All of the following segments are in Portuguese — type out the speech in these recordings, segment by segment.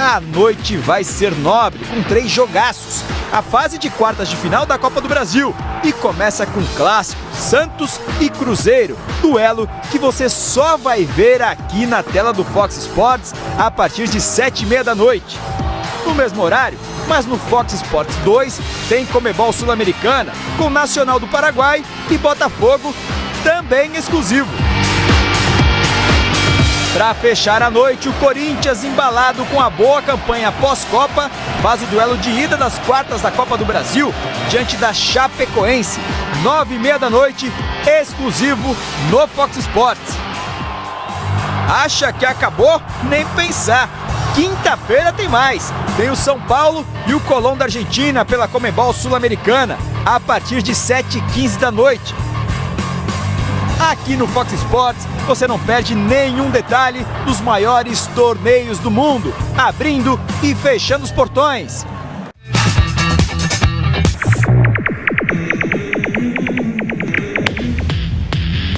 A noite vai ser nobre, com 3 jogaços. A fase de quartas de final da Copa do Brasil. E começa com clássico, Santos e Cruzeiro. Duelo que você só vai ver aqui na tela do Fox Sports a partir de 7h30 da noite. No mesmo horário, mas no Fox Sports 2, tem Comebol Sul-Americana, com Nacional do Paraguai e Botafogo, também exclusivo. Para fechar a noite, o Corinthians, embalado com a boa campanha pós-Copa, faz o duelo de ida das quartas da Copa do Brasil diante da Chapecoense, 9h30 da noite, exclusivo no Fox Sports. Acha que acabou? Nem pensar. Quinta-feira tem mais. Tem o São Paulo e o Colón da Argentina pela Comebol Sul-Americana, a partir de 7h15 da noite. Aqui no Fox Sports, você não perde nenhum detalhe dos maiores torneios do mundo, abrindo e fechando os portões.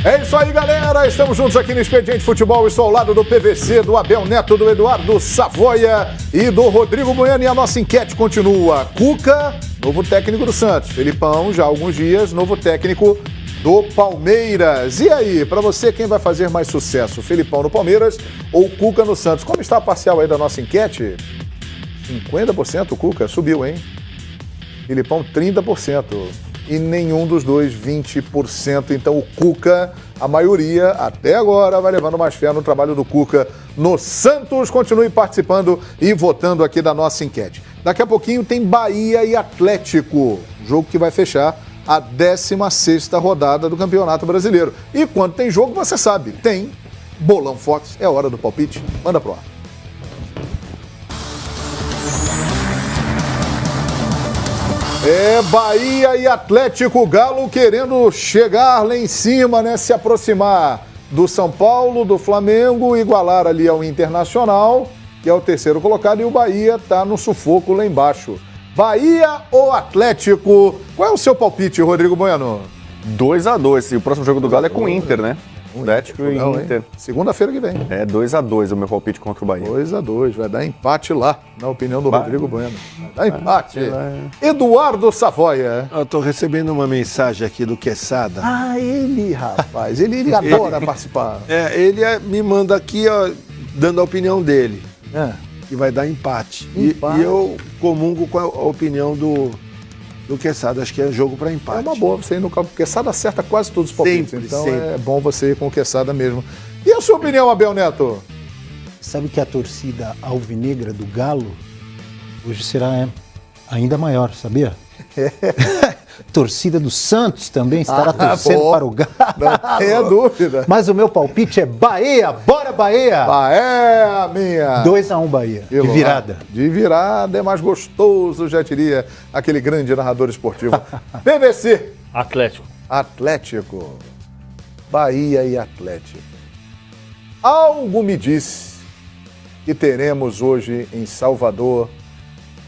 É isso aí, galera. Estamos juntos aqui no Expediente Futebol. Estou ao lado do PVC, do Abel Neto, do Eduardo Savoia e do Rodrigo Bueno. E a nossa enquete continua. Cuca, novo técnico do Santos. Felipão, já há alguns dias, novo técnico do Palmeiras. E aí, para você, quem vai fazer mais sucesso? Felipão no Palmeiras ou Cuca no Santos? Como está a parcial aí da nossa enquete? 50% o Cuca subiu, hein? Felipão, 30%. E nenhum dos dois, 20%. Então o Cuca, a maioria, até agora, vai levando mais fé no trabalho do Cuca no Santos. Continue participando e votando aqui da nossa enquete. Daqui a pouquinho tem Bahia e Atlético, jogo que vai fechar a 16ª rodada do Campeonato Brasileiro. E quando tem jogo, você sabe, tem Bolão Fox. É hora do palpite. Manda pro ar. É Bahia e Atlético, Galo querendo chegar lá em cima, né? Se aproximar do São Paulo, do Flamengo, igualar ali ao Internacional, que é o terceiro colocado, e o Bahia tá no sufoco lá embaixo. Bahia ou Atlético? Qual é o seu palpite, Rodrigo Bueno? 2-2. E o próximo jogo do Galo é com o Inter, né? Atlético e Inter. Segunda-feira que vem. É 2-2 o meu palpite contra o Bahia. 2-2. Vai dar empate lá, na opinião do Rodrigo Bueno. Vai dar empate. Eduardo Savoia. Eu tô recebendo uma mensagem aqui do Quesada. Ah, ele, rapaz. Ele adora participar. Ele me manda aqui, ó, dando a opinião dele. Que vai dar empate. E eu comungo com a opinião do Quesada. Acho que é jogo para empate. É uma boa você ir no campo. O Quesada acerta quase todos os palpites. Sempre, então sempre. É bom você ir com o Quesada mesmo. E a sua opinião, Abel Neto? Sabe que a torcida alvinegra do Galo hoje será ainda maior, sabia? Torcida do Santos também estará torcendo para o Galo. Não tenha dúvida. Mas o meu palpite é Bahia. Bora, Bahia! Bahia, minha! 2-1 Bahia. De virada. De virada é mais gostoso, já diria aquele grande narrador esportivo. PVC. Atlético. Bahia e Atlético. Algo me disse que teremos hoje em Salvador,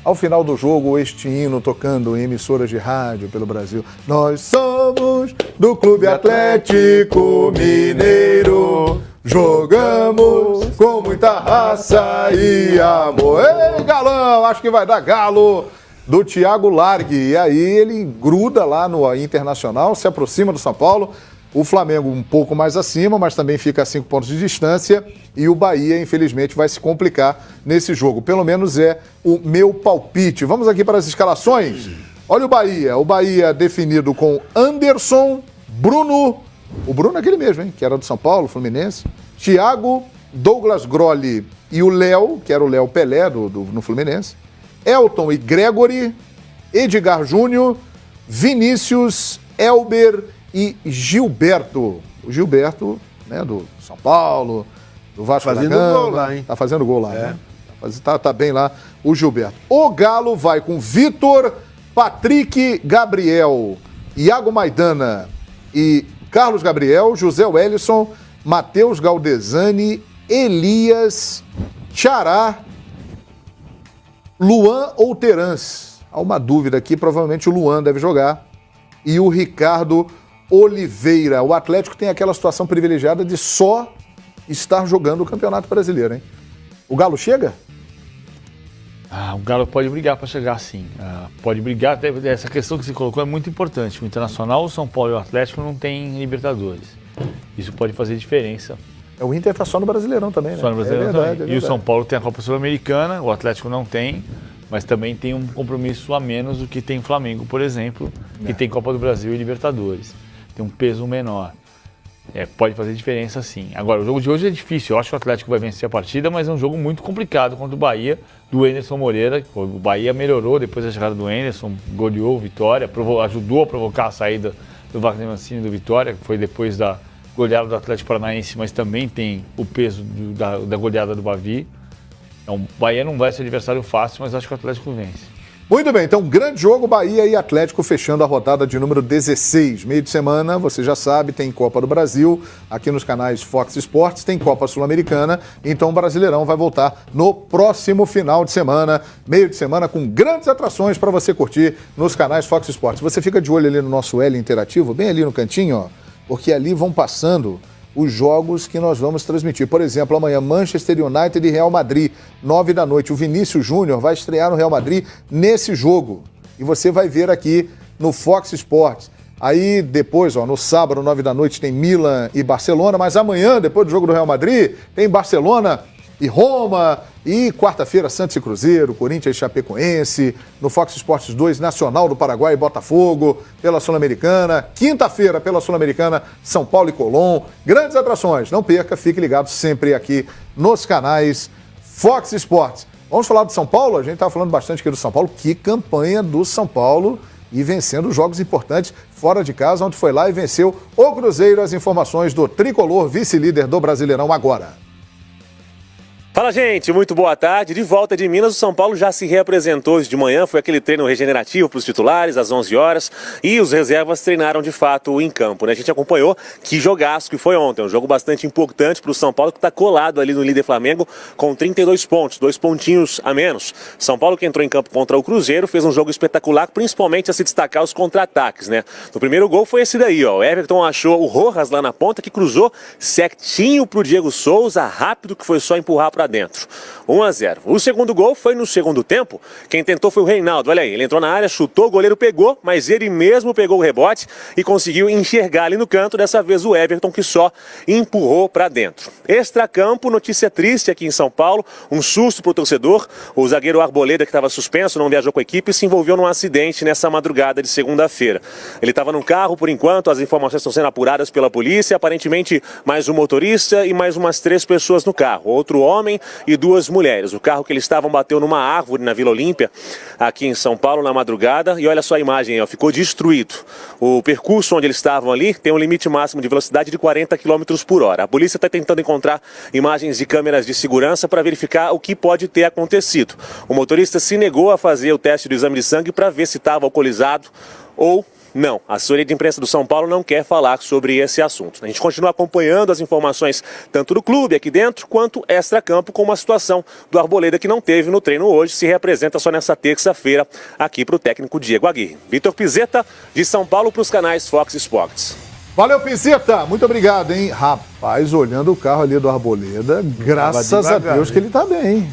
ao final do jogo, este hino tocando em emissoras de rádio pelo Brasil. Nós somos do Clube Atlético Mineiro, jogamos com muita raça e amor. Ei, galão, acho que vai dar Galo do Thiago Largue. E aí ele gruda lá no Internacional, se aproxima do São Paulo. O Flamengo um pouco mais acima, mas também fica a 5 pontos de distância. E o Bahia, infelizmente, vai se complicar nesse jogo. Pelo menos é o meu palpite. Vamos aqui para as escalações. Olha o Bahia. O Bahia definido com Anderson, Bruno. O Bruno é aquele mesmo, hein? Que era do São Paulo, Fluminense. Thiago, Douglas Grolli e o Léo, que era o Léo Pelé no Fluminense. Elton e Gregory. Edgar Júnior. Vinícius, Elber e Gilberto. O Gilberto, né, do São Paulo, do Vasco da Gama. Fazendo gol lá, hein? Tá fazendo gol lá, né? Tá bem lá o Gilberto. O Galo vai com Vitor, Patrick, Gabriel, Iago Maidana e Carlos Gabriel, José Wellison, Matheus Galdesani, Elias, Xará, Luan ou Terans. Há uma dúvida aqui, provavelmente o Luan deve jogar. E o Ricardo Oliveira. O Atlético tem aquela situação privilegiada de só estar jogando o Campeonato Brasileiro, hein? O Galo chega? O Galo pode brigar para chegar sim. Pode brigar, essa questão que você colocou é muito importante. O Internacional, o São Paulo e o Atlético não têm Libertadores. Isso pode fazer diferença. O Inter está só no Brasileirão também, né? Só no Brasileirão também. É verdade. E o São Paulo tem a Copa Sul-Americana, o Atlético não tem, mas também tem um compromisso a menos do que tem o Flamengo, por exemplo, que tem Copa do Brasil e Libertadores. Tem um peso menor. Pode fazer diferença sim. Agora, o jogo de hoje é difícil. Eu acho que o Atlético vai vencer a partida, mas é um jogo muito complicado contra o Bahia, do Anderson Moreira. O Bahia melhorou depois da chegada do Anderson, goleou o Vitória, ajudou a provocar a saída do Wagner Mancini do Vitória, que foi depois da goleada do Atlético Paranaense, mas também tem o peso da goleada do Bavi. Então, o Bahia não vai ser adversário fácil, mas acho que o Atlético vence. Muito bem, então grande jogo, Bahia e Atlético fechando a rodada de número 16. Meio de semana, você já sabe, tem Copa do Brasil, aqui nos canais Fox Sports, tem Copa Sul-Americana, então o Brasileirão vai voltar no próximo final de semana, meio de semana, com grandes atrações para você curtir nos canais Fox Sports. Você fica de olho ali no nosso L interativo, bem ali no cantinho, ó, porque ali vão passando os jogos que nós vamos transmitir. Por exemplo, amanhã, Manchester United e Real Madrid, 9 da noite. O Vinícius Júnior vai estrear no Real Madrid nesse jogo. E você vai ver aqui no Fox Sports. Aí depois, no sábado, 9 da noite, tem Milan e Barcelona. Mas amanhã, depois do jogo do Real Madrid, tem Barcelona e Roma. E quarta-feira, Santos e Cruzeiro, Corinthians e Chapecoense. No Fox Sports 2, Nacional do Paraguai e Botafogo, pela Sul-Americana. Quinta-feira, pela Sul-Americana, São Paulo e Colón. Grandes atrações. Não perca, fique ligado sempre aqui nos canais Fox Sports. Vamos falar do São Paulo? A gente estava falando bastante aqui do São Paulo. Que campanha do São Paulo e vencendo jogos importantes fora de casa, onde foi lá e venceu o Cruzeiro. As informações do Tricolor, vice-líder do Brasileirão agora. Fala, gente, muito boa tarde. De volta de Minas, o São Paulo já se reapresentou hoje de manhã. Foi aquele treino regenerativo para os titulares, às 11 horas. E os reservas treinaram, de fato, em campo, né? A gente acompanhou que jogaço que foi ontem. Um jogo bastante importante para o São Paulo, que está colado ali no líder Flamengo, com 32 pontos, 2 pontinhos a menos. São Paulo, que entrou em campo contra o Cruzeiro, fez um jogo espetacular, principalmente a se destacar os contra-ataques, né? No primeiro gol foi esse daí, ó. O Everton achou o Rojas lá na ponta, que cruzou certinho para o Diego Souza, rápido, que foi só empurrar para dentro. 1-0. O segundo gol foi no segundo tempo. Quem tentou foi o Reinaldo. Olha aí, ele entrou na área, chutou, o goleiro pegou, mas ele mesmo pegou o rebote e conseguiu enxergar ali no canto. Dessa vez o Everton, que só empurrou para dentro. Extracampo, notícia triste aqui em São Paulo. Um susto para o torcedor. O zagueiro Arboleda, que estava suspenso, não viajou com a equipe, se envolveu num acidente nessa madrugada de segunda-feira. Ele estava no carro, por enquanto, as informações estão sendo apuradas pela polícia. Aparentemente, mais um motorista e mais umas 3 pessoas no carro. Outro homem e 2 mulheres. O carro que eles estavam bateu numa árvore na Vila Olímpia, aqui em São Paulo, na madrugada. E olha só a imagem, ó, ficou destruído. O percurso onde eles estavam ali tem um limite máximo de velocidade de 40 km por hora. A polícia está tentando encontrar imagens de câmeras de segurança para verificar o que pode ter acontecido. O motorista se negou a fazer o teste do exame de sangue para ver se estava alcoolizado ou não. A assessoria de imprensa do São Paulo não quer falar sobre esse assunto. A gente continua acompanhando as informações tanto do clube aqui dentro, quanto extracampo, com uma situação do Arboleda que não teve no treino hoje, se representa só nessa terça-feira aqui para o técnico Diego Aguirre. Vitor Pizeta, de São Paulo, para os canais Fox Sports. Valeu, Pizeta! Muito obrigado, hein? Rapaz, olhando o carro ali do Arboleda, graças a Deus que ele tá bem, hein?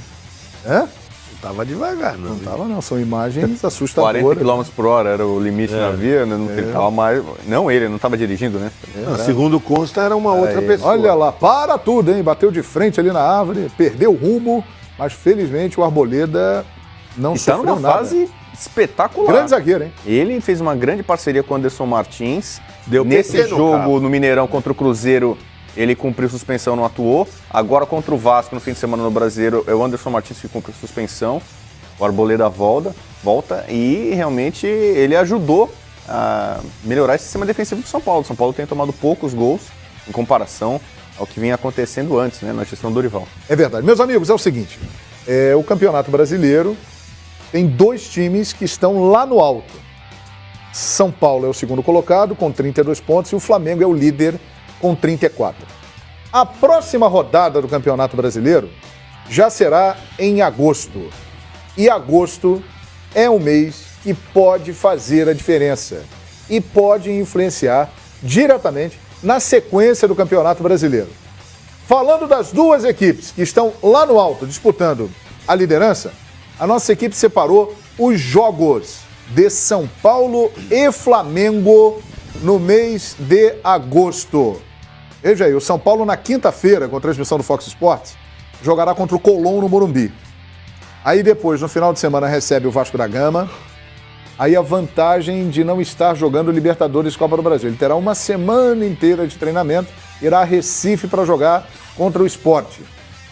Tava devagar, não. Não tava, não. São imagens assustadoras. 40 km por hora era o limite na via, né? Ele tava mais. Não, ele não estava dirigindo, né? Segundo consta, era uma outra pessoa. Olha lá, para tudo, hein? Bateu de frente ali na árvore, perdeu o rumo, mas felizmente o Arboleda não sofreu nada. Tá numa fase espetacular. Grande zagueiro, hein? Ele fez uma grande parceria com o Anderson Martins. Nesse jogo no Mineirão contra o Cruzeiro, ele cumpriu suspensão, não atuou. Agora contra o Vasco, no fim de semana no Brasileiro, é o Anderson Martins que cumpriu suspensão. O Arboleda volta e realmente ele ajudou a melhorar esse sistema defensivo do São Paulo. O São Paulo tem tomado poucos gols em comparação ao que vinha acontecendo antes, né, na gestão do Dorival. É verdade. Meus amigos, é o seguinte, o Campeonato Brasileiro tem 2 times que estão lá no alto. São Paulo é o segundo colocado, com 32 pontos, e o Flamengo é o líder, com 34. A próxima rodada do Campeonato Brasileiro já será em agosto. E agosto é um mês que pode fazer a diferença e pode influenciar diretamente na sequência do Campeonato Brasileiro. Falando das 2 equipes que estão lá no alto disputando a liderança, A nossa equipe separou os jogos de São Paulo e Flamengo no mês de agosto. Veja aí, o São Paulo na quinta-feira, com a transmissão do Fox Sports, jogará contra o Colón no Morumbi. Aí depois, no final de semana, recebe o Vasco da Gama. Aí a vantagem de não estar jogando Libertadores Copa do Brasil. Ele terá uma semana inteira de treinamento, irá a Recife para jogar contra o Sport.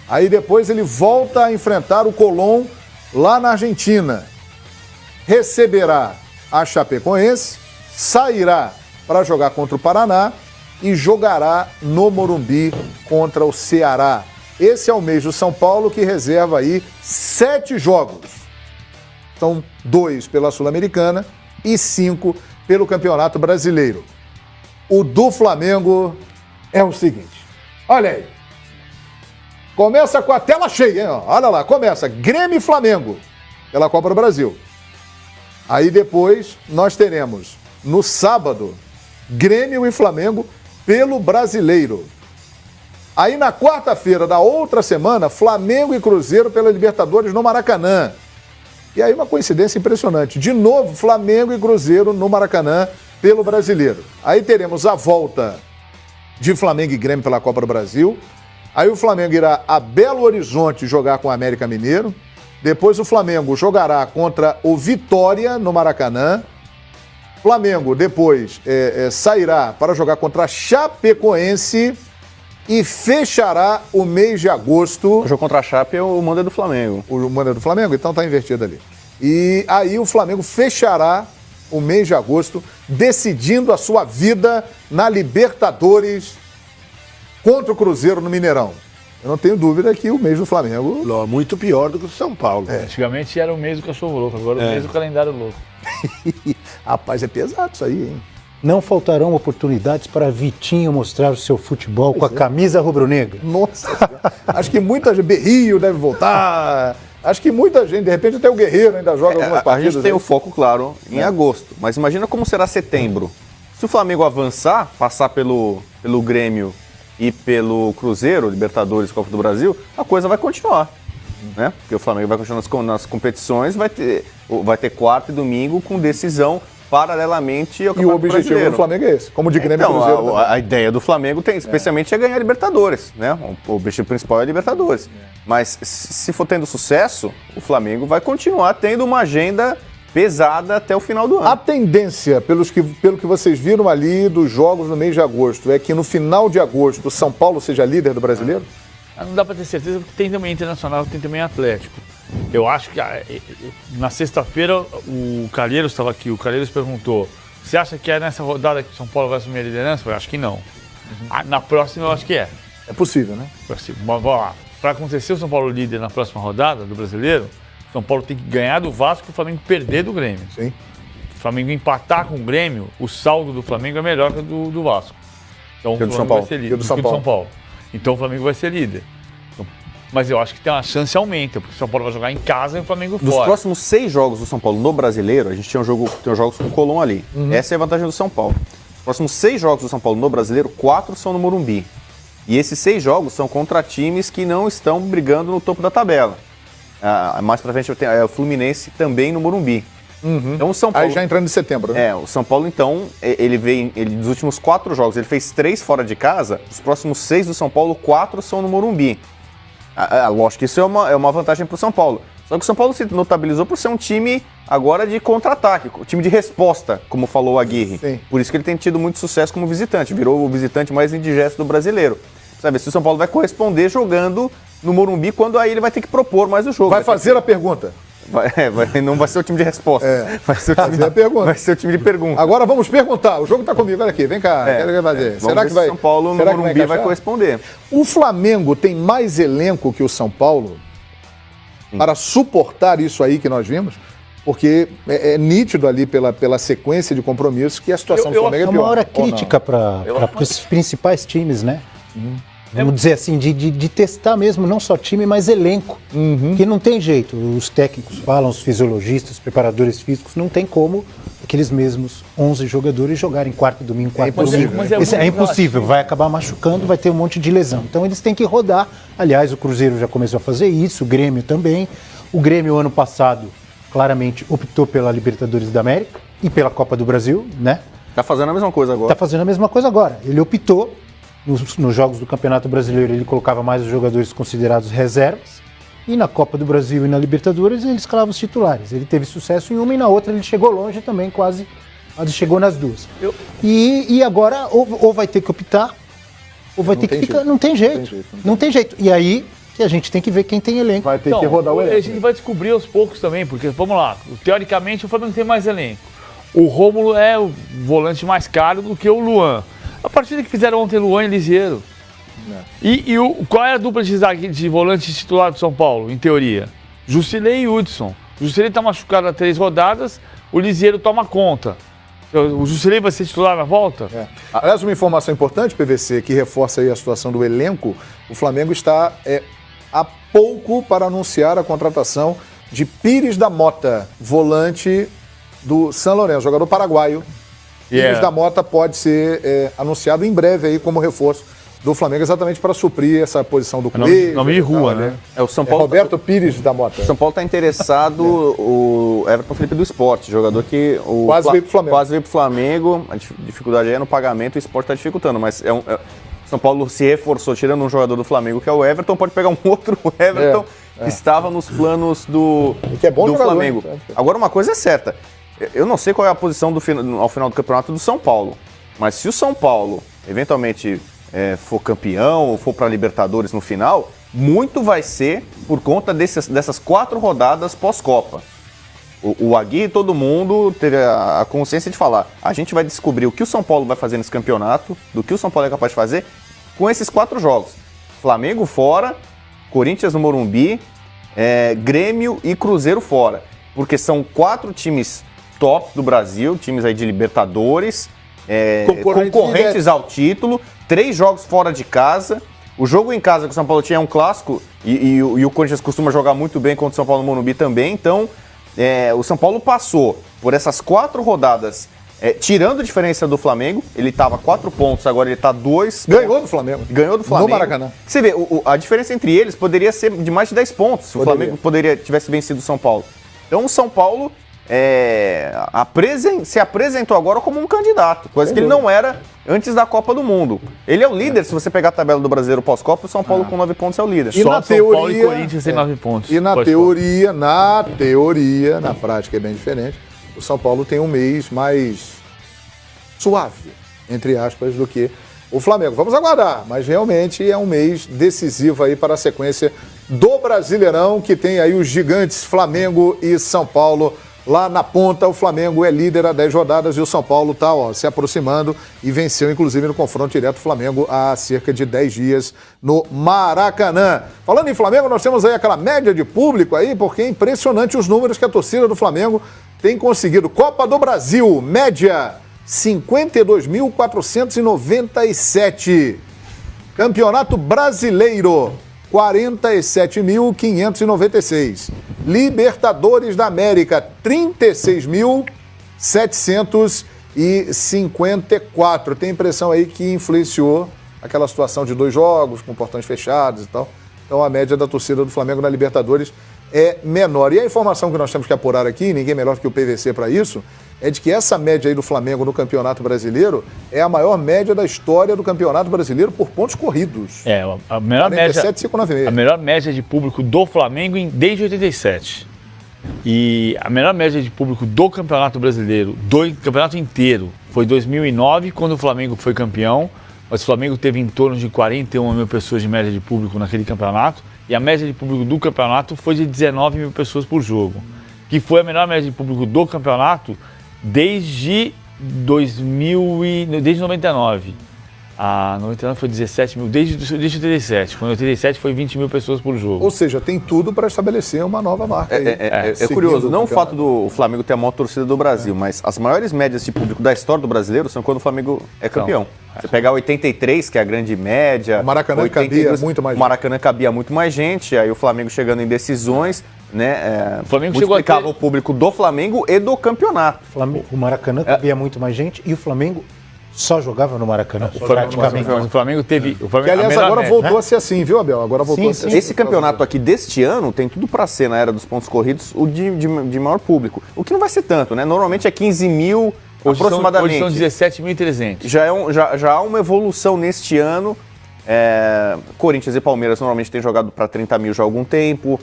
Aí depois ele volta a enfrentar o Colón lá na Argentina. Receberá a Chapecoense, sairá para jogar contra o Paraná e jogará no Morumbi contra o Ceará. Esse é o mês do São Paulo, que reserva aí 7 jogos. São 2 pela Sul-Americana e 5 pelo Campeonato Brasileiro. O do Flamengo é o seguinte. Olha aí. Começa com a tela cheia, hein? Olha lá, começa Grêmio e Flamengo pela Copa do Brasil. Aí depois nós teremos, no sábado, Grêmio e Flamengo pelo Brasileiro. Aí na quarta-feira da outra semana, Flamengo e Cruzeiro pela Libertadores no Maracanã. E aí uma coincidência impressionante. De novo, Flamengo e Cruzeiro no Maracanã pelo Brasileiro. Aí teremos a volta de Flamengo e Grêmio pela Copa do Brasil. Aí o Flamengo irá a Belo Horizonte jogar com o América Mineiro. Depois o Flamengo jogará contra o Vitória no Maracanã. Flamengo depois sairá para jogar contra a Chapecoense e fechará o mês de agosto. O jogo contra a Chape é o mando do Flamengo. O mando é do Flamengo? Então tá invertido ali. E aí o Flamengo fechará o mês de agosto decidindo a sua vida na Libertadores contra o Cruzeiro no Mineirão. Eu não tenho dúvida que o mês do Flamengo... Muito pior do que o São Paulo. Antigamente era o mês do cachorro louco, agora o mês do calendário louco. Rapaz, é pesado isso aí, hein? Não faltarão oportunidades para Vitinho mostrar o seu futebol com a camisa rubro-negra. Nossa, acho que muita gente, Berrio deve voltar, acho que muita gente, de repente até o Guerreiro ainda joga algumas partidas. A gente tem o foco, claro, em agosto, mas imagina como será setembro. Se o Flamengo avançar, passar pelo Grêmio e pelo Cruzeiro, Libertadores, Copa do Brasil, a coisa vai continuar. Né? Porque o Flamengo vai continuar nas competições, vai ter quarta e domingo com decisão paralelamente ao Campeonato Brasileiro. E o objetivo do Flamengo é esse, como de Grêmio e Cruzeiro. A ideia do Flamengo especialmente é ganhar a Libertadores, né? O objetivo principal é a Libertadores. Mas se for tendo sucesso, o Flamengo vai continuar tendo uma agenda pesada até o final do ano. A tendência, pelo que vocês viram ali dos jogos no mês de agosto, é que no final de agosto o São Paulo seja líder do Brasileiro? Não dá para ter certeza, porque tem também Internacional, tem também Atlético. Eu acho que na sexta-feira o Calheiros estava aqui, o Calheiros perguntou: você acha que é nessa rodada que o São Paulo vai assumir a liderança? Eu acho que não. Na próxima eu acho que é. É possível, né? Vamos lá. Para acontecer o São Paulo líder na próxima rodada do Brasileiro, o São Paulo tem que ganhar do Vasco e o Flamengo perder do Grêmio. Sim. Se o Flamengo empatar com o Grêmio, o saldo do Flamengo é melhor que o do Vasco. Então o Flamengo vai ser líder. Do São Paulo. Então o Flamengo vai ser líder. Mas eu acho que tem uma chance aumenta, porque o São Paulo vai jogar em casa e o Flamengo fora. Dos próximos 6 jogos do São Paulo no Brasileiro, a gente tem jogos com o Colón ali. Essa é a vantagem do São Paulo. Os próximos 6 jogos do São Paulo no Brasileiro, 4 são no Morumbi. E esses 6 jogos são contra times que não estão brigando no topo da tabela. Mais pra frente tem o Fluminense também no Morumbi. Então o São Paulo... Aí já entrando em setembro, né? O São Paulo, então, ele dos últimos 4 jogos, ele fez 3 fora de casa. Os próximos 6 do São Paulo, 4 são no Morumbi. Lógico que isso é uma vantagem para o São Paulo. Só que o São Paulo se notabilizou por ser um time agora de contra-ataque, time de resposta, como falou o Aguirre. Sim. Por isso que ele tem tido muito sucesso como visitante, virou o visitante mais indigesto do brasileiro. Sabe, se o São Paulo vai corresponder jogando no Morumbi, quando aí ele vai ter que propor mais o jogo. Vai fazer a pergunta. Não vai ser o time de resposta. Vai ser o time de pergunta. Agora vamos perguntar. O jogo está comigo. Olha aqui, vem cá. Quero fazer. Será que São Paulo no Morumbi vai corresponder? O Flamengo tem mais elenco que o São Paulo para suportar isso aí que nós vimos? Porque é nítido ali pela sequência de compromissos que a situação do Flamengo é pior. É uma hora crítica para os principais times, né? vamos dizer assim, de testar mesmo, não só time, mas elenco. Que não tem jeito. Os técnicos falam, os fisiologistas, os preparadores físicos, não tem como aqueles mesmos 11 jogadores jogarem quarta, domingo, quarta, domingo. É impossível, vai acabar machucando, vai ter um monte de lesão. Então eles têm que rodar. Aliás, o Cruzeiro já começou a fazer isso, o Grêmio também. O Grêmio, ano passado, claramente optou pela Libertadores da América e pela Copa do Brasil, né? Tá fazendo a mesma coisa agora. Tá fazendo a mesma coisa agora. Ele optou, nos jogos do Campeonato Brasileiro, ele colocava mais os jogadores considerados reservas, e na Copa do Brasil e na Libertadores ele escalava os titulares. Ele teve sucesso em uma e na outra ele chegou longe também, quase chegou nas duas. E agora ou vai ter que optar, ou vai ter que ficar... Não tem jeito. Não tem jeito. E aí que a gente tem que ver quem tem elenco. Vai ter que rodar o elenco. A gente vai descobrir aos poucos também, porque, vamos lá, teoricamente o Flamengo tem mais elenco. O Rômulo é o volante mais caro do que o Luan. A partida que fizeram ontem, Luan e Liziero. Qual é a dupla de volante titular do São Paulo, em teoria? Jusilei e Hudson. O Jusilei está machucado há 3 rodadas, o Liziero toma conta. O Jusilei vai ser titular na volta? Aliás, uma informação importante, PVC, que reforça aí a situação do elenco, o Flamengo está há pouco para anunciar a contratação de Pires da Mota, volante do São Lourenço, jogador paraguaio. Pires da Mota pode ser anunciado em breve aí como reforço do Flamengo, exatamente para suprir essa posição do Coelho. Nome de rua, né? O São Paulo Roberto Pires da Mota. O São Paulo está interessado, o Everton Felipe do Sport, jogador que quase veio pro Flamengo. A dificuldade é no pagamento, o Sport está dificultando, mas São Paulo se reforçou, tirando um jogador do Flamengo, que é o Everton, pode pegar um outro Everton que estava nos planos do Flamengo. Agora, uma coisa é certa, eu não sei qual é a posição ao final do campeonato do São Paulo, mas se o São Paulo, eventualmente, for campeão ou for para Libertadores no final, muito vai ser por conta dessas 4 rodadas pós-Copa. O Agui e todo mundo teve a consciência de falar, a gente vai descobrir o que o São Paulo vai fazer nesse campeonato, do que o São Paulo é capaz de fazer com esses 4 jogos. Flamengo fora, Corinthians no Morumbi, Grêmio e Cruzeiro fora. Porque são 4 times top do Brasil, times aí de Libertadores, concorrentes ao título, 3 jogos fora de casa. O jogo em casa que o São Paulo tinha é um clássico e o Corinthians costuma jogar muito bem contra o São Paulo no Morumbi também. Então, o São Paulo passou por essas 4 rodadas, tirando a diferença do Flamengo. Ele estava 4 pontos, agora ele está 2. Ganhou do Flamengo. No Maracanã. Você vê, a diferença entre eles poderia ser de mais de 10 pontos, se o Flamengo tivesse vencido o São Paulo. Então, o São Paulo se apresentou agora como um candidato, coisa que ele não era antes da Copa do Mundo. Ele é o líder, se você pegar a tabela do Brasileiro pós-Copa, o São Paulo com 9 pontos é o líder. E Só São Paulo e Corinthians tem 9 pontos. E na teoria, na prática é bem diferente, o São Paulo tem um mês mais suave, entre aspas, do que o Flamengo. Vamos aguardar, mas realmente é um mês decisivo aí para a sequência do Brasileirão, que tem aí os gigantes Flamengo e São Paulo. Lá na ponta, o Flamengo é líder há 10 rodadas e o São Paulo está se aproximando e venceu, inclusive, no confronto direto o Flamengo há cerca de 10 dias no Maracanã. Falando em Flamengo, nós temos aí aquela média de público aí, porque é impressionante os números que a torcida do Flamengo tem conseguido. Copa do Brasil, média 52.497. Campeonato Brasileiro, 47.596. Libertadores da América, 36.754. Tem impressão aí que influenciou aquela situação de 2 jogos, com portões fechados e tal. Então a média da torcida do Flamengo na Libertadores é menor. E a informação que nós temos que apurar aqui, ninguém melhor que o PVC para isso, é de que essa média aí do Flamengo no Campeonato Brasileiro é a maior média da história do Campeonato Brasileiro por pontos corridos. A melhor média de público do Flamengo desde 87. E a melhor média de público do Campeonato Brasileiro, do campeonato inteiro, foi 2009, quando o Flamengo foi campeão. Mas o Flamengo teve em torno de 41 mil pessoas de média de público naquele campeonato. E a média de público do campeonato foi de 19 mil pessoas por jogo, que foi a melhor média de público do campeonato desde 99. No 89 foi 17 mil, desde 87. Quando em 87 foi 20 mil pessoas por jogo. Ou seja, tem tudo para estabelecer uma nova marca. É curioso, não o fato do Flamengo ter a maior torcida do Brasil, mas as maiores médias de público da história do brasileiro são quando o Flamengo é campeão. Você pegar 83, que é a grande média. O Maracanã 82, cabia muito mais gente. O Maracanã cabia muito mais gente, aí o Flamengo chegando em decisões, né? O Flamengo multiplicava o público do Flamengo e do campeonato. O Maracanã cabia muito mais gente e o Flamengo só jogava no Maracanã, praticamente. O Flamengo teve... Que, aliás, agora voltou a ser assim, viu, Abel? Agora voltou a ser assim. Esse campeonato aqui deste ano tem tudo para ser, na era dos pontos corridos, o de maior público. O que não vai ser tanto, né? Normalmente é 15 mil, aproximadamente. Hoje são 17.300. Já há uma evolução neste ano. Corinthians e Palmeiras normalmente têm jogado para 30 mil já há algum tempo.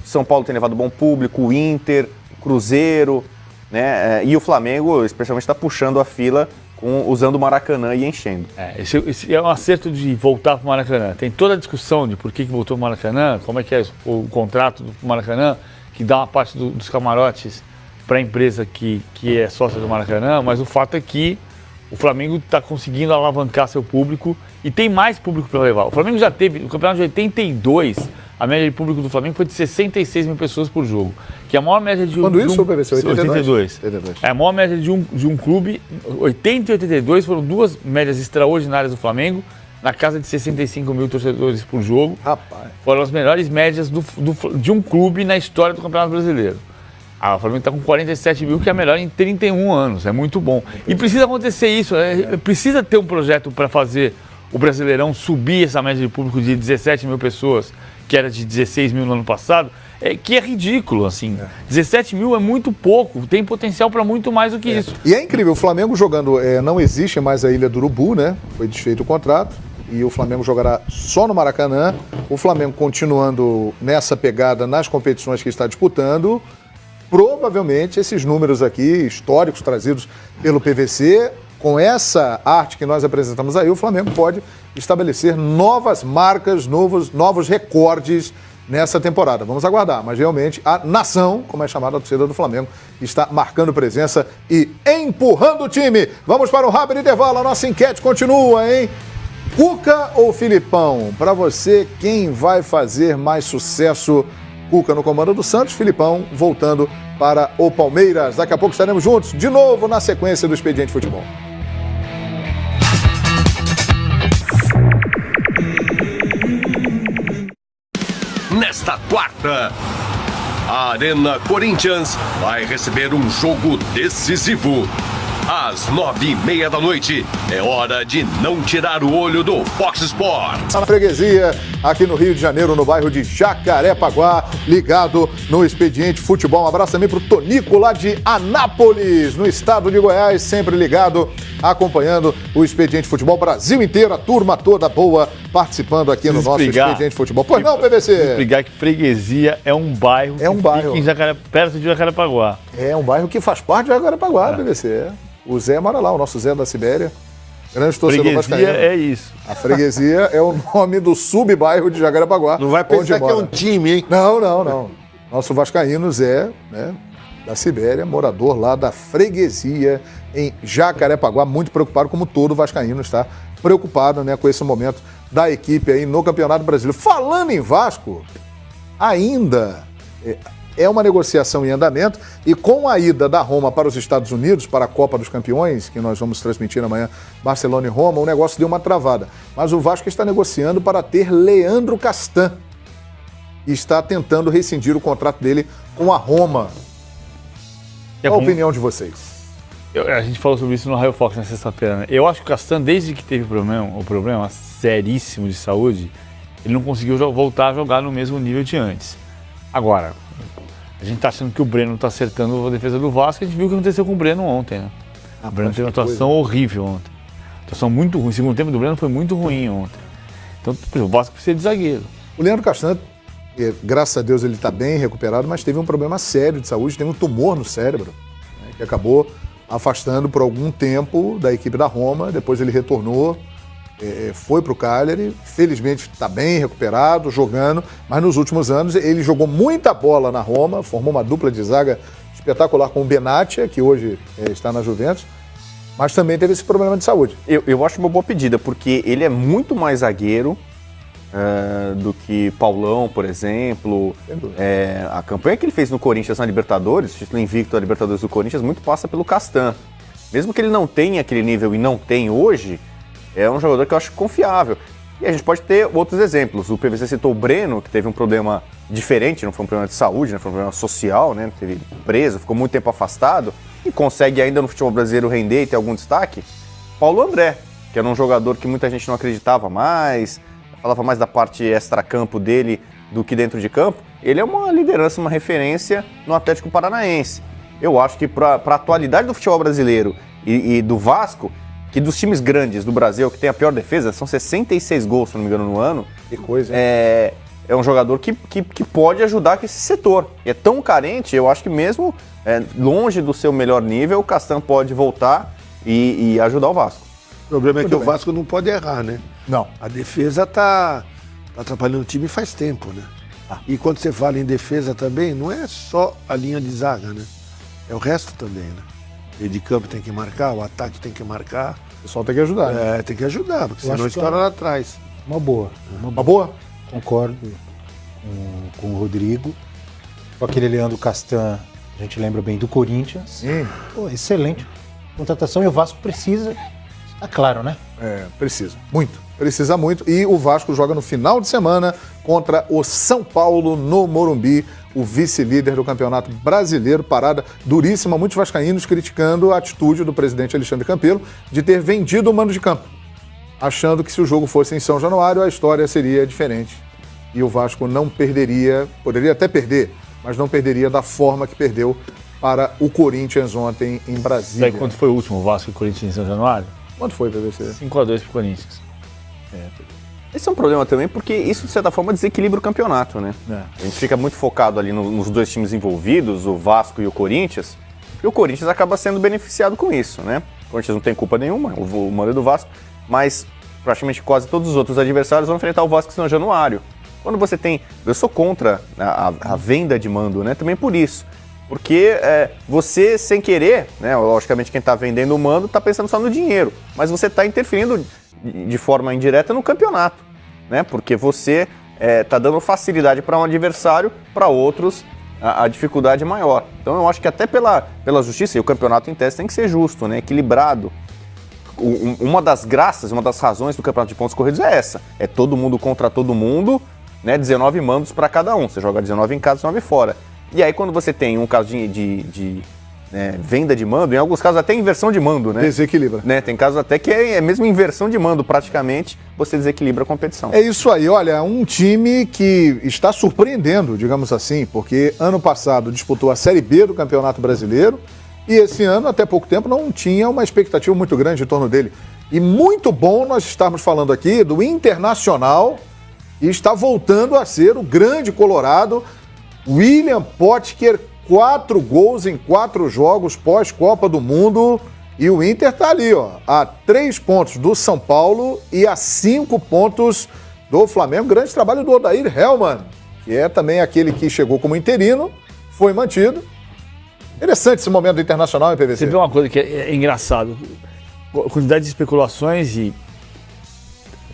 São Paulo tem levado bom público, o Inter, Cruzeiro, né? E o Flamengo, especialmente, está puxando a fila usando o Maracanã e enchendo. Esse é um acerto de voltar para o Maracanã. Tem toda a discussão de por que voltou para o Maracanã, como é que é o contrato do Maracanã, que dá uma parte dos camarotes para a empresa que é sócia do Maracanã, mas o fato é que o Flamengo está conseguindo alavancar seu público e tem mais público para levar. O Flamengo já teve, no campeonato de 82, a média de público do Flamengo foi de 66 mil pessoas por jogo, que é a maior média de Quando isso, PVC? 82. É a maior média de um clube. 80 e 82 foram duas médias extraordinárias do Flamengo, na casa de 65 mil torcedores por jogo. Rapaz. Foram as melhores médias de um clube na história do Campeonato Brasileiro. O Flamengo está com 47 mil, que é a melhor em 31 anos, é muito bom. E precisa acontecer isso, precisa ter um projeto para fazer o Brasileirão subir essa média de público de 17 mil pessoas, que era de 16 mil no ano passado, que é ridículo, assim. 17 mil é muito pouco, tem potencial para muito mais do que isso. E é incrível, o Flamengo jogando, não existe mais a Ilha do Urubu, né? Foi desfeito o contrato e o Flamengo jogará só no Maracanã. O Flamengo continuando nessa pegada nas competições que está disputando. Provavelmente esses números aqui, históricos, trazidos pelo PVC, com essa arte que nós apresentamos aí, o Flamengo pode estabelecer novas marcas, novos recordes nessa temporada. Vamos aguardar, mas realmente a nação, como é chamada a torcida do Flamengo, está marcando presença e empurrando o time. Vamos para um rápido intervalo, a nossa enquete continua, hein? Cuca ou Filipão? Para você, quem vai fazer mais sucesso? Cuca no comando do Santos, Filipão voltando para o Palmeiras. Daqui a pouco estaremos juntos de novo na sequência do Expediente Futebol. Nesta quarta, a Arena Corinthians vai receber um jogo decisivo. Às 9h30 da noite, é hora de não tirar o olho do Fox Sports. Na freguesia, aqui no Rio de Janeiro, no bairro de Jacarepaguá, ligado no Expediente Futebol. Um abraço também para o Tonico, lá de Anápolis, no estado de Goiás, sempre ligado, acompanhando o Expediente Futebol. Brasil inteiro, a turma toda boa, participando aqui no nosso Expediente Futebol. Pois não, PVC? Explicar que freguesia é um bairro que fica perto de Jacarepaguá. É um bairro que faz parte de Jacarepaguá, PVC. O Zé mora lá, o nosso Zé da Sibéria. Grande torcedor vascaíno. É isso. A freguesia é o nome do sub-bairro de Jacarepaguá. Não vai pensar que é um time, hein? Não. Nosso vascaíno Zé, né, da Sibéria, morador lá da freguesia em Jacarepaguá, muito preocupado, como todo vascaíno está preocupado, né, com esse momento da equipe aí no Campeonato Brasileiro. Falando em Vasco, ainda é uma negociação em andamento e com a ida da Roma para os Estados Unidos, para a Copa dos Campeões, que nós vamos transmitir amanhã, Barcelona e Roma, o negócio deu uma travada. Mas o Vasco está negociando para ter Leandro Castan e está tentando rescindir o contrato dele com a Roma. Qual a opinião de vocês? A gente falou sobre isso no Raio Fox na sexta-feira, né? Eu acho que o Castan, desde que teve o problema seríssimo de saúde, ele não conseguiu voltar a jogar no mesmo nível de antes. Agora, a gente tá achando que o Breno tá acertando a defesa do Vasco, a gente viu o que aconteceu com o Breno ontem, né? O Breno teve uma atuação horrível ontem. Atuação muito ruim. O segundo tempo do Breno foi muito ruim ontem. Então, por exemplo, o Vasco precisa de zagueiro. O Leandro Castan, graças a Deus ele tá bem recuperado, mas teve um problema sério de saúde, tem um tumor no cérebro, né, que acabou afastando por algum tempo da equipe da Roma. Depois ele retornou, foi para o Cagliari, felizmente está bem recuperado, jogando, mas nos últimos anos ele jogou muita bola na Roma, formou uma dupla de zaga espetacular com o Benatia, que hoje está na Juventus, Mas também teve esse problema de saúde. Eu acho uma boa pedida, porque ele é muito mais zagueiro do que Paulão, por exemplo. A campanha que ele fez no Corinthians na Libertadores, o título invicto da Libertadores do Corinthians, muito passa pelo Castan. Mesmo que ele não tenha aquele nível e não tem hoje, é um jogador que eu acho confiável. E a gente pode ter outros exemplos. O PVC citou o Breno, que teve um problema diferente, não foi um problema de saúde, né? Foi um problema social, né? Teve preso, ficou muito tempo afastado e consegue ainda no futebol brasileiro render e ter algum destaque. Paulo André, que era um jogador que muita gente não acreditava mais, falava mais da parte extracampo dele do que dentro de campo. Ele é uma liderança, uma referência no Atlético Paranaense. Eu acho que para a atualidade do futebol brasileiro e do Vasco, que dos times grandes do Brasil, que tem a pior defesa, são 66 gols, se não me engano, no ano. Que coisa, hein? É um jogador que pode ajudar com esse setor. E é tão carente, eu acho que mesmo longe do seu melhor nível, o Castan pode voltar e ajudar o Vasco. O problema é que o Vasco não pode errar, né? Não. A defesa tá atrapalhando o time faz tempo, né? E quando você fala em defesa também, não é só a linha de zaga, né? É o resto também, né? O meio de campo tem que marcar, o ataque tem que marcar. O pessoal tem que ajudar. Né? Tem que ajudar, porque senão estoura lá atrás. Uma boa. Uma boa? Concordo com o Rodrigo. Com aquele Leandro Castan, a gente lembra bem do Corinthians. Pô, excelente contratação, e o Vasco precisa, tá claro, né? Precisa. Muito. Precisa muito. E o Vasco joga no final de semana contra o São Paulo no Morumbi, o vice-líder do Campeonato Brasileiro. Parada duríssima, muitos vascaínos criticando a atitude do presidente Alexandre Campelo de ter vendido o mando de campo, achando que se o jogo fosse em São Januário, a história seria diferente. E o Vasco não perderia, poderia até perder, mas não perderia da forma que perdeu para o Corinthians ontem em Brasília. Sabe quanto foi o último Vasco e Corinthians em São Januário? Quanto foi, PVC? 5-2 pro Corinthians. Esse é um problema também, porque isso, de certa forma, desequilibra o campeonato, né? A gente fica muito focado ali nos dois times envolvidos, o Vasco e o Corinthians, e o Corinthians acaba sendo beneficiado com isso, né? O Corinthians não tem culpa nenhuma, o mando é do Vasco, mas praticamente quase todos os outros adversários vão enfrentar o Vasco em São Januário. Quando você tem... Eu sou contra a venda de mando, né? Também por isso. Porque você, sem querer, né? Logicamente quem está vendendo o mando está pensando só no dinheiro, mas você está interferindo de forma indireta no campeonato, né? Porque você está dando facilidade para um adversário, para outros a dificuldade é maior. Então eu acho que até pela justiça, e o campeonato em tese tem que ser justo, né? Equilibrado. Uma das graças, uma das razões do campeonato de pontos corridos é essa. É todo mundo contra todo mundo, né? 19 mandos para cada um. Você joga 19 em casa, 19 fora. E aí quando você tem um caso de venda de mando, em alguns casos até inversão de mando, né? Desequilibra. Né? Tem casos até que é mesmo inversão de mando, praticamente, você desequilibra a competição. É isso aí, olha, um time que está surpreendendo, digamos assim, porque ano passado disputou a Série B do Campeonato Brasileiro e esse ano, até pouco tempo, não tinha uma expectativa muito grande em torno dele. E muito bom nós estarmos falando aqui do Internacional, e está voltando a ser o grande colorado, William Potker, 4 gols em 4 jogos pós-Copa do Mundo, e o Inter está ali, ó, a 3 pontos do São Paulo e a 5 pontos do Flamengo. Grande trabalho do Odair Hellmann, que é também aquele que chegou como interino, foi mantido. Interessante esse momento do Internacional em PVC. Você vê uma coisa que é engraçado, a quantidade de especulações e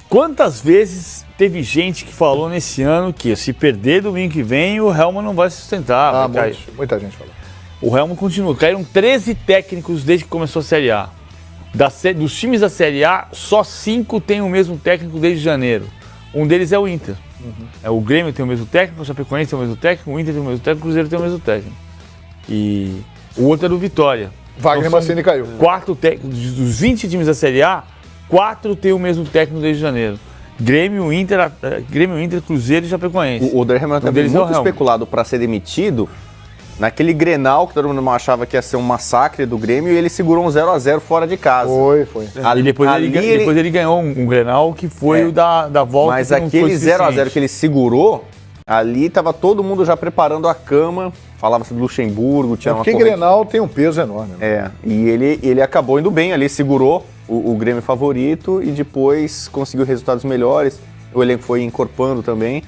quantas vezes teve gente que falou nesse ano que se perder domingo que vem, o Hellmann não vai se sustentar. Muita gente falou. O Hellmann continua. Caíram 13 técnicos desde que começou a Série A. Dos times da Série A, só 5 têm o mesmo técnico desde janeiro. Um deles é o Inter. O Grêmio tem o mesmo técnico, o Chapecoense tem o mesmo técnico, o Inter tem o mesmo técnico, o Cruzeiro tem o mesmo técnico. E o outro é do Vitória. Wagner Mancini caiu. 4 técnicos, dos 20 times da Série A, 4 têm o mesmo técnico desde janeiro. Grêmio, Inter, Cruzeiro e Chapecoense. O Odair Hellmann também muito especulado para ser demitido naquele Grenal que todo mundo achava que ia ser um massacre do Grêmio, e ele segurou um 0-0 fora de casa. Foi. E depois ele ganhou um Grenal que foi o da volta. Mas aquele 0-0 que ele segurou, ali estava todo mundo já preparando a cama, falava-se do Luxemburgo, tinha uma porque Grenal tem um peso enorme. Né? E ele acabou indo bem ali, segurou o Grêmio favorito e depois conseguiu resultados melhores. O elenco foi encorpando também.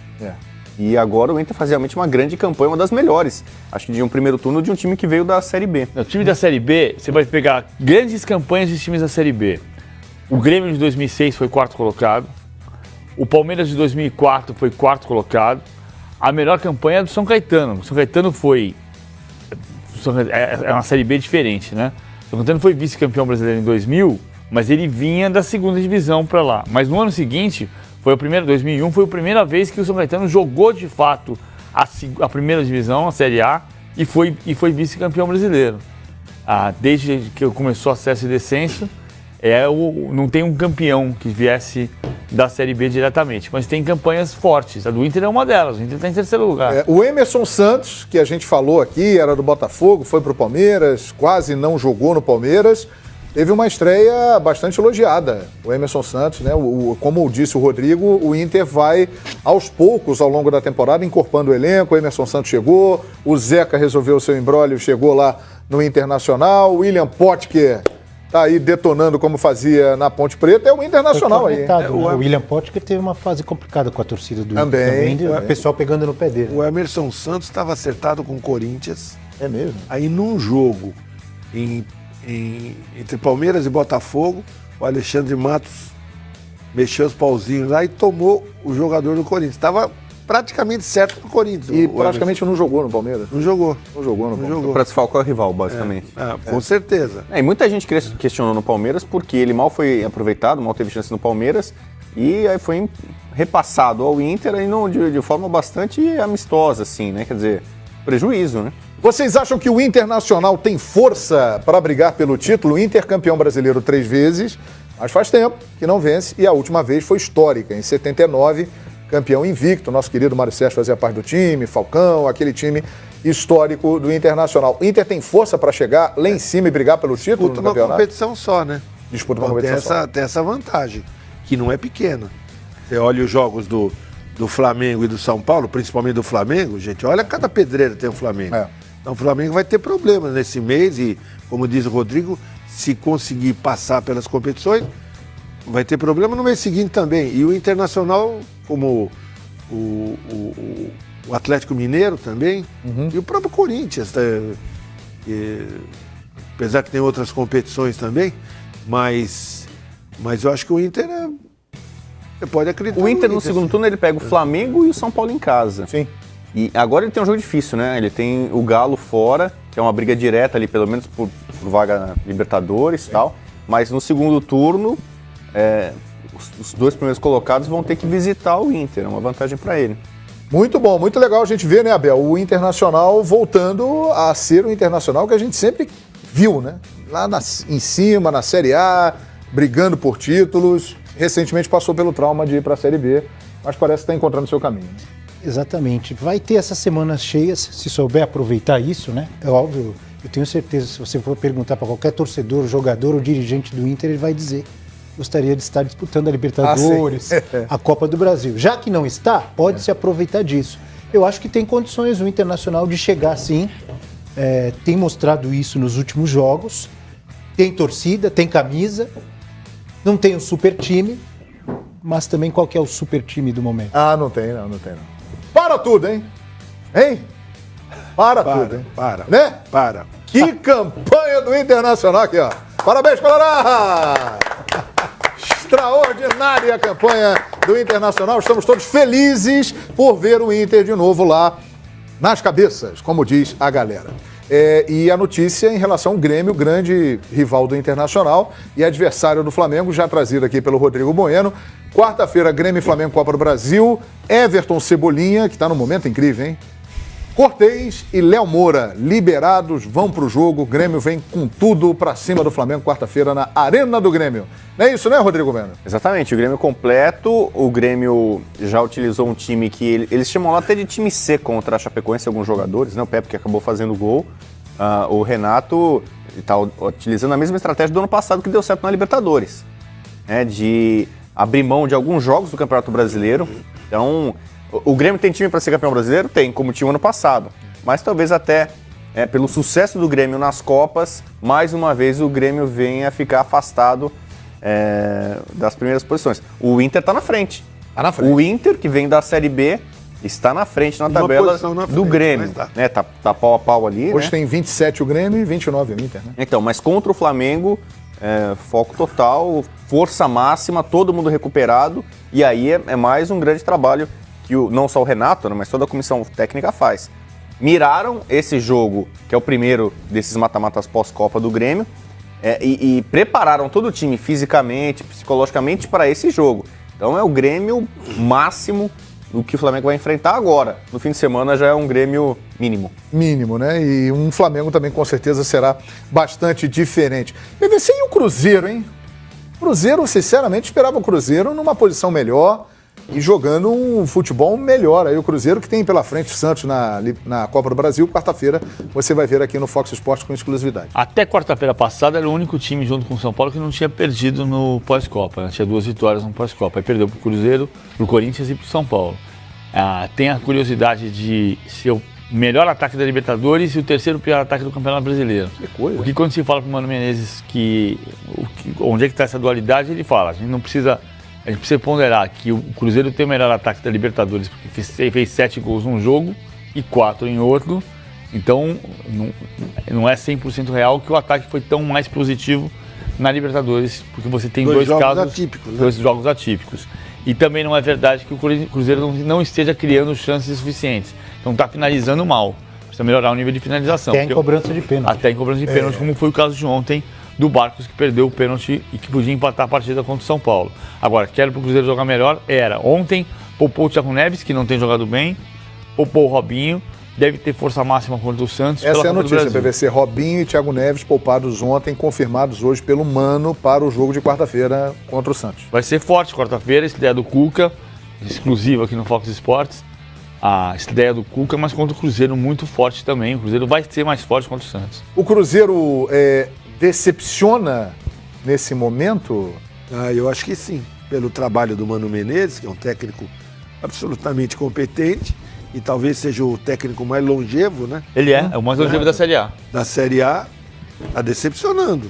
E agora o Inter faz realmente uma grande campanha, uma das melhores. Acho que de um primeiro turno de um time que veio da Série B. O time da Série B, você vai pegar grandes campanhas de times da Série B. O Grêmio de 2006 foi 4º colocado. O Palmeiras de 2004 foi 4º colocado. A melhor campanha é do São Caetano. O São Caetano foi... É uma Série B diferente, né? O São Caetano foi vice-campeão brasileiro em 2000, mas ele vinha da 2ª divisão para lá. Mas no ano seguinte, 2001, foi a primeira vez que o São Caetano jogou de fato a 1ª divisão, a Série A, e foi vice-campeão brasileiro. Desde que começou o acesso e descenso, não tem um campeão que viesse da Série B diretamente, mas tem campanhas fortes. A do Inter é uma delas, o Inter está em 3º lugar. O Emerson Santos, que a gente falou aqui, era do Botafogo, foi pro Palmeiras, quase não jogou no Palmeiras, teve uma estreia bastante elogiada. O Emerson Santos, né? Como disse o Rodrigo, o Inter vai aos poucos ao longo da temporada incorporando o elenco. O Emerson Santos chegou, o Zeca resolveu o seu imbróglio, chegou lá no Internacional, o William Potker tá aí detonando como fazia na Ponte Preta, é o Internacional aí. O William Potker teve uma fase complicada com a torcida do Inter também, o pessoal pegando no pé dele. O Emerson Santos estava acertado com o Corinthians. É mesmo? Aí num jogo entre Palmeiras e Botafogo, o Alexandre Matos mexeu os pauzinhos lá e tomou o jogador do Corinthians. Estava praticamente certo pro Corinthians. E praticamente não jogou no Palmeiras? Não jogou. Não jogou no Palmeiras. Para desfalcar o rival, basicamente. Com certeza. E muita gente questionou no Palmeiras porque ele mal foi aproveitado, mal teve chance no Palmeiras e aí foi repassado ao Inter aí de forma bastante amistosa, assim, né? Quer dizer, prejuízo, né? Vocês acham que o Internacional tem força para brigar pelo título? O Inter campeão brasileiro 3 vezes, mas faz tempo que não vence e a última vez foi histórica, em 79, campeão invicto. Nosso querido Mário Sérgio fazia parte do time, Falcão, aquele time histórico do Internacional. O Inter tem força para chegar lá em cima e brigar pelo título no campeonato? Uma competição só, né? Disputa uma competição só. Tem essa vantagem, que não é pequena. Você olha os jogos do Flamengo e do São Paulo, principalmente do Flamengo, gente, olha cada pedreira tem o Flamengo. Então o Flamengo vai ter problemas nesse mês e, como diz o Rodrigo, se conseguir passar pelas competições, vai ter problema no mês seguinte também. E o Internacional, como o Atlético Mineiro também, e o próprio Corinthians, apesar que tem outras competições também, mas eu acho que o Inter você pode acreditar. O Inter no segundo turno ele pega o Flamengo e o São Paulo em casa. Sim. E agora ele tem um jogo difícil, né? Ele tem o Galo fora, que é uma briga direta ali, pelo menos por vaga na Libertadores e tal. Mas no segundo turno, os 2 primeiros colocados vão ter que visitar o Inter. É uma vantagem para ele. Muito bom, muito legal a gente ver, né, Abel? O Internacional voltando a ser o Internacional que a gente sempre viu, né? Lá em cima, na Série A, brigando por títulos. Recentemente passou pelo trauma de ir para a Série B, mas parece estar encontrando seu caminho. Né? Exatamente. Vai ter essas semanas cheias, se souber aproveitar isso, né? É óbvio, eu tenho certeza, se você for perguntar para qualquer torcedor, jogador ou dirigente do Inter, ele vai dizer que gostaria de estar disputando a Libertadores, a Copa do Brasil. Já que não está, pode-se aproveitar disso. Eu acho que tem condições o Internacional de chegar sim, tem mostrado isso nos últimos jogos, tem torcida, tem camisa, não tem um super time, mas também qual que é o super time do momento? Não tem não. Para tudo, hein? Hein? Para tudo, hein? Né? Para. Que campanha do Internacional aqui, ó. Parabéns, Colorado! Extraordinária campanha do Internacional. Estamos todos felizes por ver o Inter de novo lá nas cabeças, como diz a galera. E a notícia em relação ao Grêmio, grande rival do Internacional e adversário do Flamengo, já trazido aqui pelo Rodrigo Bueno. Quarta-feira, Grêmio e Flamengo Copa do Brasil. Everton Cebolinha, que está num momento incrível, hein? Cortez e Léo Moura, liberados, vão pro jogo. O Grêmio vem com tudo pra cima do Flamengo, quarta-feira, na Arena do Grêmio. Não é isso, né, Rodrigo Bueno? Exatamente, o Grêmio completo. O Grêmio já utilizou um time que eles chamam lá até de time C contra a Chapecoense, alguns jogadores, né? O Pepe que acabou fazendo gol. O Renato está utilizando a mesma estratégia do ano passado que deu certo na Libertadores, né? De abrir mão de alguns jogos do Campeonato Brasileiro. Então, o Grêmio tem time para ser campeão brasileiro? Tem, como tinha ano passado. Mas talvez até pelo sucesso do Grêmio nas Copas, mais uma vez o Grêmio venha a ficar afastado das primeiras posições. O Inter está na frente. Tá na frente. O Inter, que vem da Série B, está na frente na tabela do Grêmio. Né? Tá pau a pau ali. Hoje né? tem 27 o Grêmio e 29 o Inter. Né? Então, mas contra o Flamengo, foco total, força máxima, todo mundo recuperado. E aí é mais um grande trabalho que não só o Renato, né, mas toda a comissão técnica faz. Miraram esse jogo, que é o primeiro desses mata-matas pós-Copa do Grêmio, e prepararam todo o time fisicamente, psicologicamente para esse jogo. Então é o Grêmio máximo do que o Flamengo vai enfrentar agora. No fim de semana já é um Grêmio mínimo. Mínimo, né? E um Flamengo também com certeza será bastante diferente. PVC e o Cruzeiro, hein? Cruzeiro, sinceramente, esperava o Cruzeiro numa posição melhor e jogando um futebol melhor. Aí o Cruzeiro que tem pela frente o Santos na Copa do Brasil, quarta-feira você vai ver aqui no Fox Sports com exclusividade. Até quarta-feira passada era o único time junto com o São Paulo que não tinha perdido no pós-Copa, né? Tinha 2 vitórias no pós-Copa. Aí perdeu pro Cruzeiro, pro Corinthians e pro São Paulo. Tem a curiosidade de ser o melhor ataque da Libertadores e o terceiro pior ataque do Campeonato Brasileiro. Que coisa. Porque quando se fala pro Mano Menezes onde é que está essa dualidade, ele fala, a gente precisa ponderar que o Cruzeiro tem o melhor ataque da Libertadores, porque fez 7 gols num jogo e 4 em outro. Então, não é 100% real que o ataque foi tão mais positivo na Libertadores, porque você tem dois casos atípicos, né? 2 jogos atípicos. E também não é verdade que o Cruzeiro não esteja criando chances suficientes. Então está finalizando mal. Precisa melhorar o nível de finalização. Até em cobrança de pênalti. Até em cobrança de pênalti, como foi o caso de ontem do Barcos, que perdeu o pênalti e que podia empatar a partida contra o São Paulo. Agora, quero para o Cruzeiro jogar melhor, ontem poupou o Thiago Neves, que não tem jogado bem, poupou o Robinho, deve ter força máxima contra o Santos. Essa é a notícia, PVC. Robinho e Thiago Neves poupados ontem, confirmados hoje pelo Mano para o jogo de quarta-feira contra o Santos. Vai ser forte quarta-feira, estreia do Cuca, exclusiva aqui no Fox Sports. A estreia do Cuca, mas contra o Cruzeiro muito forte também. O Cruzeiro vai ser mais forte contra o Santos. O Cruzeiro decepciona nesse momento? Eu acho que sim. Pelo trabalho do Mano Menezes, que é um técnico absolutamente competente e talvez seja o técnico mais longevo, né? Ele é o mais longevo da Série A. Da Série A, está decepcionando.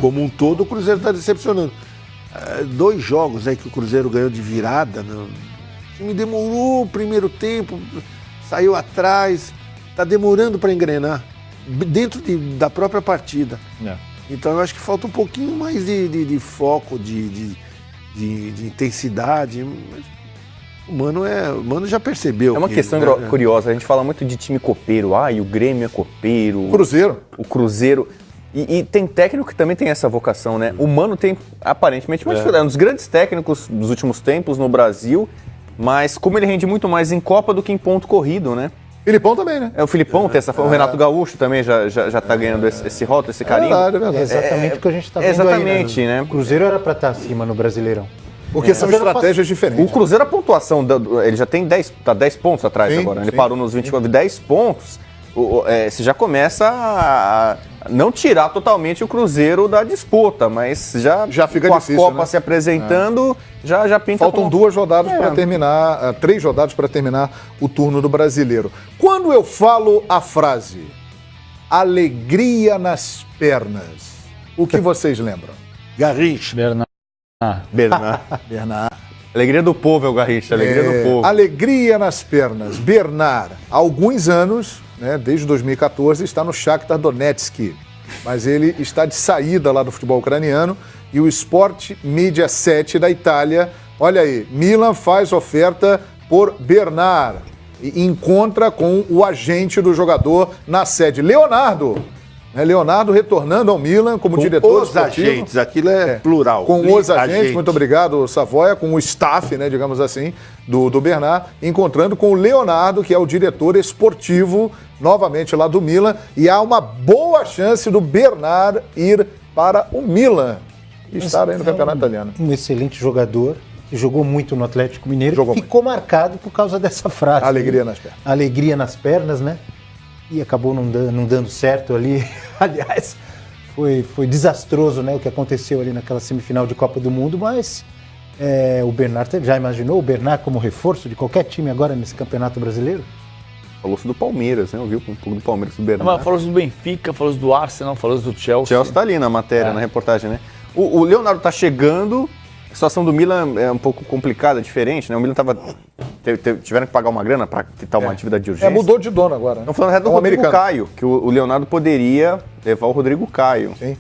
Como um todo, o Cruzeiro está decepcionando. 2 jogos aí que o Cruzeiro ganhou de virada, né? O time demorou o primeiro tempo, saiu atrás, está demorando para engrenar dentro da própria partida. Então eu acho que falta um pouquinho mais de foco, de intensidade. Mas o Mano já percebeu. É uma questão curiosa, a gente fala muito de time copeiro, e o Grêmio é copeiro. O Cruzeiro. E tem técnico que também tem essa vocação, né? O Mano tem, aparentemente, um dos grandes técnicos dos últimos tempos no Brasil, mas como ele rende muito mais em Copa do que em ponto corrido, né? Filipão também, né? O Filipão tem essa. O Renato Gaúcho também já tá ganhando esse rótulo, esse carinho. É verdade. É exatamente o que a gente está vendo exatamente, aí, né? O Cruzeiro era para estar acima no Brasileirão. Porque são estratégias diferentes. O Cruzeiro, a pontuação, ele já tem 10 pontos atrás agora. Ele parou nos 29, 10 pontos. Você já começa a não tirar totalmente o Cruzeiro da disputa, mas já fica com difícil, as Copas né? se apresentando, já pinta. Faltam 2 rodadas para terminar, 3 rodadas para terminar o turno do Brasileiro. Quando eu falo a frase alegria nas pernas, o que vocês lembram? Garrincha. Bernard. Alegria do povo é o Garrincha, alegria do povo. Alegria nas pernas. Bernard, há alguns anos, né, desde 2014, está no Shakhtar Donetsk, mas ele está de saída lá do futebol ucraniano e o Sport Media 7 da Itália, olha aí, Milan faz oferta por Bernard e encontra com o agente do jogador na sede, Leonardo retornando ao Milan como diretor esportivo. Agentes, aquilo é plural. Com os agentes, muito obrigado, Savoia, com o staff, né, digamos assim, do Bernard, encontrando com o Leonardo, que é o diretor esportivo, novamente lá do Milan, e há uma boa chance do Bernard ir para o Milan e estar aí no campeonato italiano. Um excelente jogador, que jogou muito no Atlético Mineiro, ficou marcado por causa dessa frase. Alegria nas pernas. Alegria nas pernas, né? E acabou não dando certo ali. Aliás, foi desastroso, né, o que aconteceu ali naquela semifinal de Copa do Mundo, mas o Bernard, já imaginou o Bernard como reforço de qualquer time agora nesse Campeonato Brasileiro? Falou-se do Palmeiras, né? Ouviu um pouco do Palmeiras, do Bernard. Falou-se do Benfica, falou-se do Arsenal, falou-se do Chelsea. O Chelsea tá ali na matéria, na reportagem, né? O Leonardo tá chegando, a situação do Milan é um pouco complicada, diferente, né? O Milan tava tiveram que pagar uma grana para quitar uma atividade de urgência. Mudou de dono agora. Não falando do Rodrigo Caio, que o Leonardo poderia levar o Rodrigo Caio. Sim.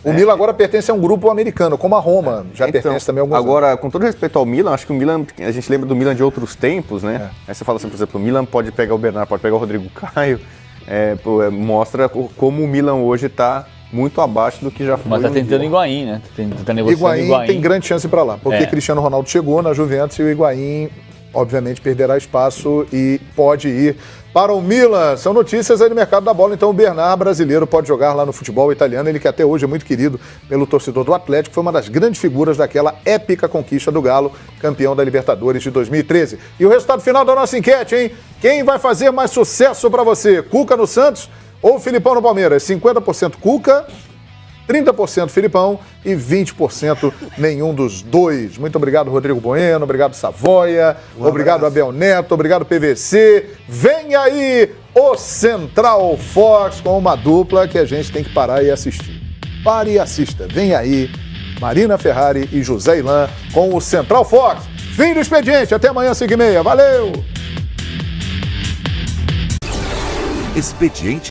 O Milan agora pertence a um grupo americano, como a Roma já pertence também a alguns agora, anos. com todo respeito ao Milan, acho que o Milan, a gente lembra do Milan de outros tempos, né? Aí você fala assim, por exemplo, o Milan pode pegar o Bernardo, pode pegar o Rodrigo Caio, mostra como o Milan hoje está muito abaixo do que já foi. Mas tá tentando Higuaín, né? Tá negociando Higuaín tem grande chance para lá, porque Cristiano Ronaldo chegou na Juventus e o Higuaín, obviamente, perderá espaço e pode ir para o Milan. São notícias aí do mercado da bola. Então o Bernard, brasileiro, pode jogar lá no futebol italiano. Ele que até hoje é muito querido pelo torcedor do Atlético. Foi uma das grandes figuras daquela épica conquista do Galo, campeão da Libertadores de 2013. E o resultado final da nossa enquete, hein? Quem vai fazer mais sucesso para você? Cuca no Santos ou Filipão no Palmeiras? 50% Cuca, 30% Filipão e 20% nenhum dos dois. Muito obrigado, Rodrigo Bueno, obrigado, Savoia, obrigado, Abel Neto, obrigado, PVC. Vem aí o Central Fox com uma dupla que a gente tem que parar e assistir. Pare e assista. Vem aí Marina Ferrari e José Ilan com o Central Fox. Fim do expediente. Até amanhã, 5h30. Valeu! Expediente